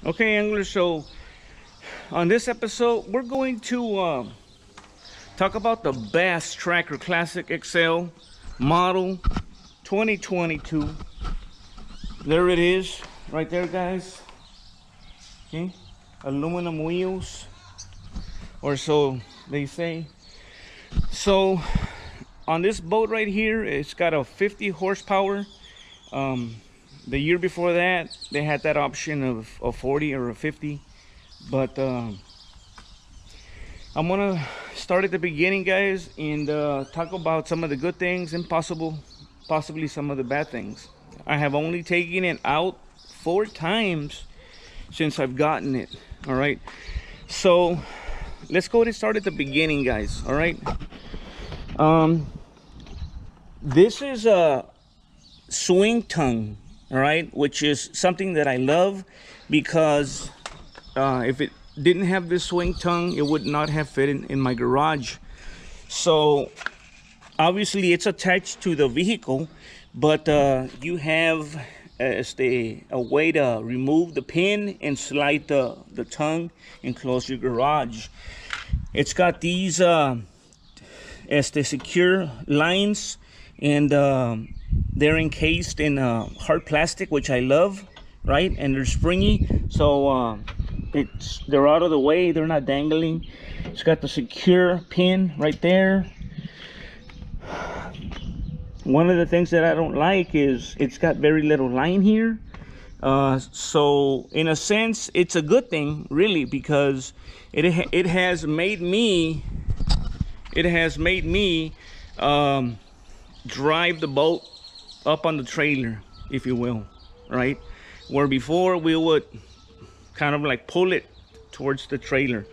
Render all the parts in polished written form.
Okay, anglers, so on this episode we're going to talk about the Bass Tracker Classic XL model 2022. There it is right there, guys. Okay, aluminum wheels, or so they say. So on this boat right here, it's got a 50 horsepower. The year before that they had that option of a 40 or a 50, but I'm gonna start at the beginning, guys, and talk about some of the good things and possibly some of the bad things. I have only taken it out 4 times since I've gotten it. All right, so let's go ahead and start at the beginning, guys. All right, this is a swing tongue, all right, which is something that I love, because if it didn't have this swing tongue, it would not have fit in my garage. So obviously it's attached to the vehicle, but you have a way to remove the pin and slide the tongue and close your garage. It's got these secure lines, and they're encased in hard plastic, which I love, right? And they're springy, so they're out of the way, they're not dangling. It's got the secure pin right there. One of the things that I don't like is it's got very little line here. So in a sense it's a good thing, really, because it has made me drive the boat up on the trailer, if you will, right? Where before we would kind of like pull it towards the trailer.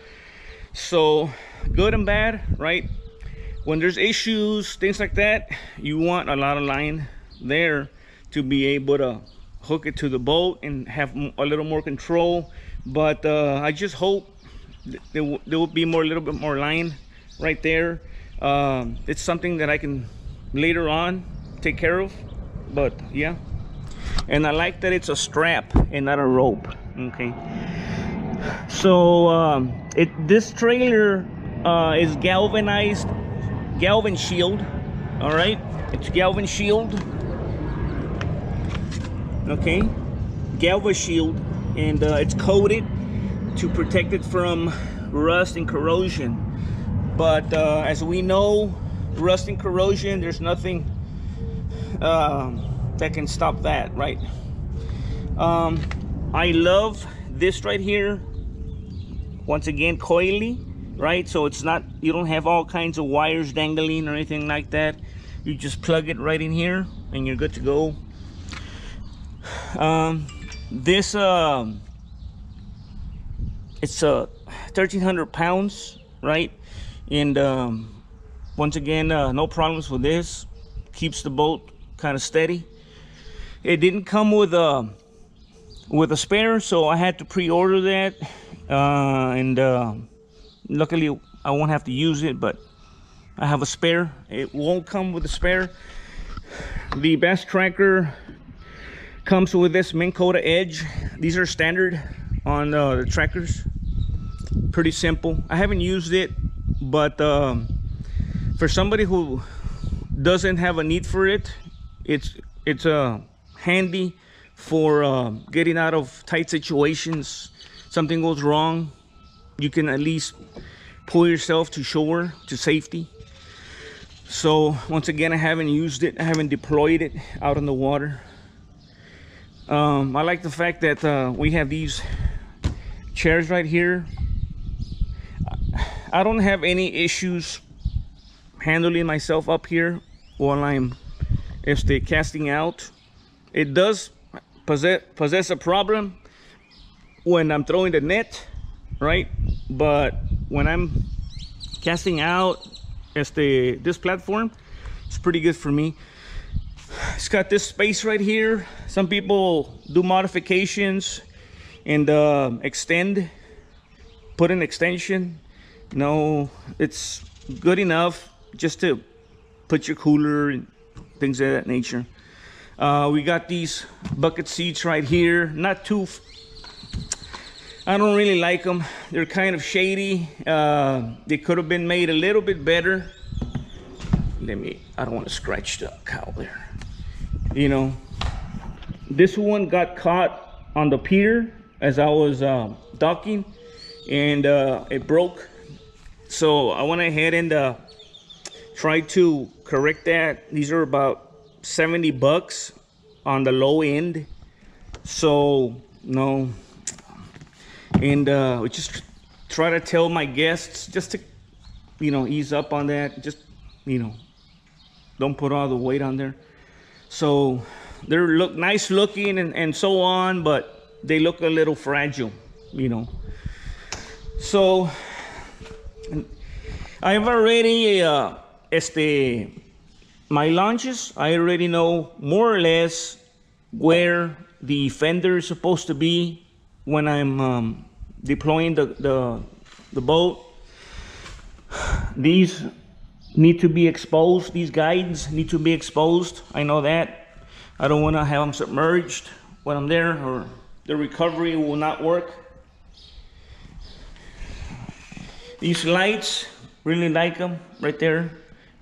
So good and bad, right? When there's issues, things like that, you want a lot of line there to be able to hook it to the boat and have a little more control. But I just hope there will be a little bit more line right there. It's something that I can later on take care of, but yeah. And I like that it's a strap and not a rope. Okay, so this trailer is galvanized, galvan shield. All right, it's galvan shield. Okay, galvan shield, and it's coated to protect it from rust and corrosion. But as we know, rust and corrosion, there's nothing that can stop that, right? I love this right here. Once again, coily, right? So it's not, you don't have all kinds of wires dangling or anything like that. You just plug it right in here and you're good to go. This it's 1,300 pounds, right? And once again, no problems with this. Keeps the boat kind of steady. It didn't come with a spare, so I had to pre-order that, and luckily I won't have to use it, but I have a spare. It won't come with a spare. The Bass Tracker comes with this Minn Kota edge. These are standard on the trackers. Pretty simple. I haven't used it, but for somebody who doesn't have a need for it, it's handy for getting out of tight situations. Something goes wrong, you can at least pull yourself to shore to safety. So once again, I haven't used it, I haven't deployed it out on the water. I like the fact that we have these chairs right here. I don't have any issues handling myself up here while I'm casting out. It does possess a problem when I'm throwing the net, right? But when I'm casting out, this platform, it's pretty good for me. It's got this space right here. Some people do modifications and put an extension. No, it's good enough just to put your cooler and things of that nature. We got these bucket seats right here. Not too I don't really like them. They're kind of shady. They could have been made a little bit better. I don't want to scratch the cow there. You know, this one got caught on the pier as I was docking, and it broke. So I went ahead and tried to correct that. These are about $70 on the low end. So no. And we just try to tell my guests just to, you know, ease up on that. Just, you know, don't put all the weight on there. So they look nice looking and so on, but they look a little fragile, you know. So I've already, my launches, I already know more or less where the fender is supposed to be when I'm deploying the boat. These need to be exposed. These guides need to be exposed. I know that. I don't want to have them submerged when I'm there, or the recovery will not work. These lights, really like them right there.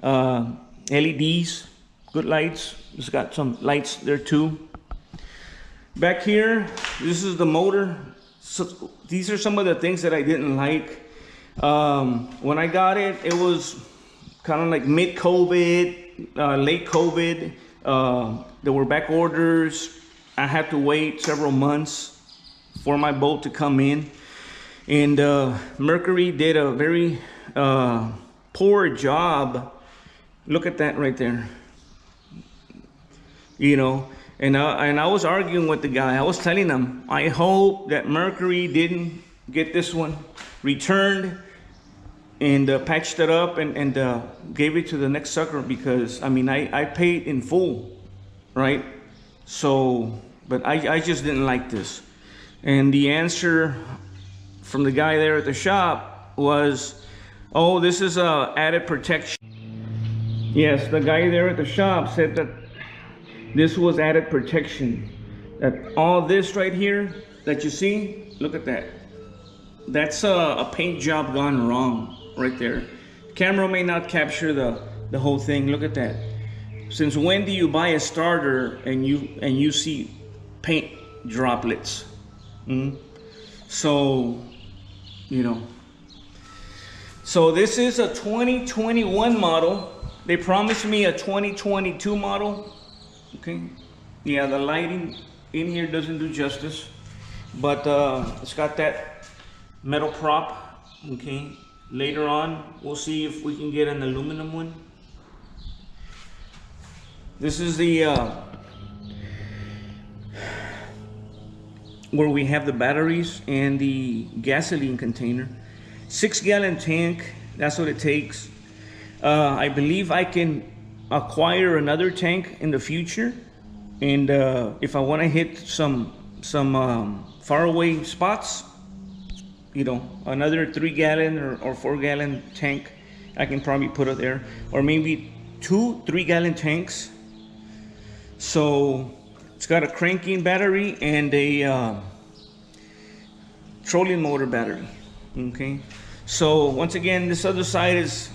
LEDs, good lights. It's got some lights there too. Back here, this is the motor. So these are some of the things that I didn't like. When I got it, it was kind of like mid-COVID, late COVID. There were back orders. I had to wait several months for my boat to come in. And Mercury did a very poor job. Look at that right there. You know, and I was arguing with the guy. I was telling him, I hope that Mercury didn't get this one returned and patched it up and gave it to the next sucker, because I mean, I paid in full, right? So, but I just didn't like this. And the answer from the guy there at the shop was, oh, this is added protection. Yes, the guy there at the shop said that this was added protection. That all this right here that you see, look at that. That's a paint job gone wrong right there. Camera may not capture the whole thing. Look at that. Since when do you buy a starter and you see paint droplets? So, you know. So this is a 2021 model. They promised me a 2022 model. Okay. Yeah, the lighting in here doesn't do justice, but it's got that metal prop. Okay. Later on, we'll see if we can get an aluminum one. This is the where we have the batteries and the gasoline container. 6-gallon tank, that's what it takes. I believe I can acquire another tank in the future, and if I want to hit some faraway spots, you know, another 3-gallon or 4-gallon tank, I can probably put it there, or maybe 2 3-gallon tanks. So it's got a cranking battery and a trolling motor battery. Okay, so once again, this other side is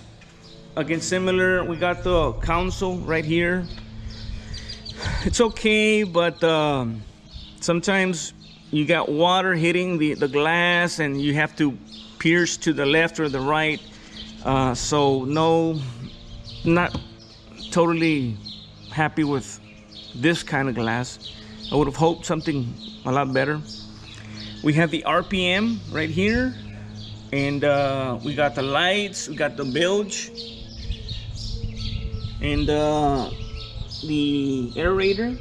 again similar. We got the console right here. It's okay, but sometimes you got water hitting the glass and you have to pierce to the left or the right. So no, not totally happy with this kind of glass. I would have hoped something a lot better. We have the RPM right here, and we got the lights, we got the bilge, and the aerator.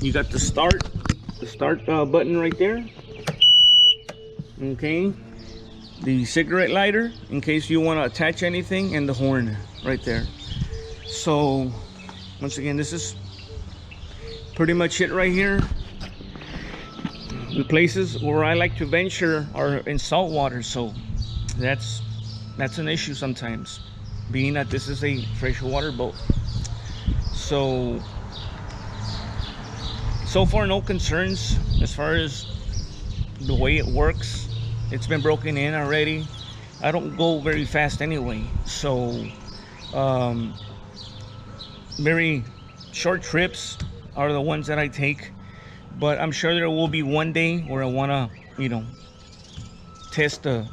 You got the start button right there. Okay, the cigarette lighter in case you want to attach anything, and the horn right there. So once again, this is pretty much it right here. The places where I like to venture are in saltwater, so that's an issue sometimes, being that this is a freshwater boat. So far no concerns as far as the way it works. It's been broken in already. I don't go very fast anyway, so um, very short trips are the ones that I take. But I'm sure there will be one day where I want to, test the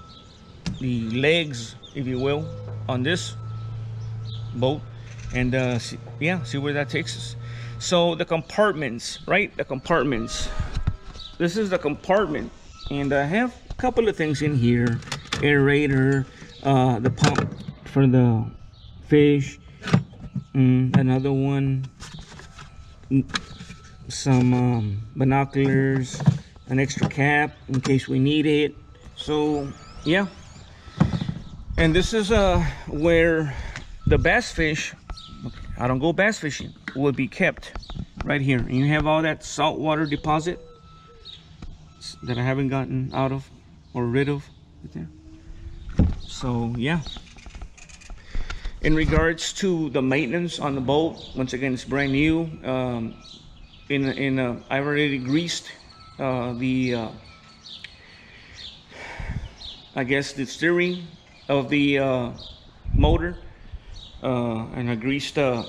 legs, if you will, on this boat, and see where that takes us. So the compartments, right? The compartments. This is the compartment, and I have a couple of things in here: aerator, the pump for the fish, another one, some binoculars, an extra cap in case we need it. So yeah, and this is where the bass fish, I don't go bass fishing, will be kept right here. And you have all that saltwater deposit that I haven't gotten out of or rid of right there. So yeah, in regards to the maintenance on the boat, once again, it's brand new. I've already greased the I guess the steering of the motor, and I greased the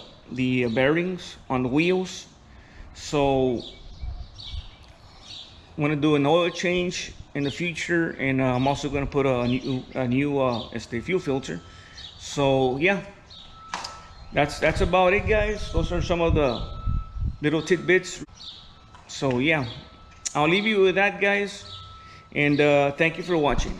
bearings on the wheels. So I'm gonna do an oil change in the future, and I'm also gonna put a new fuel filter. So yeah, that's about it, guys. Those are some of the little tidbits. So yeah, I'll leave you with that, guys, and thank you for watching.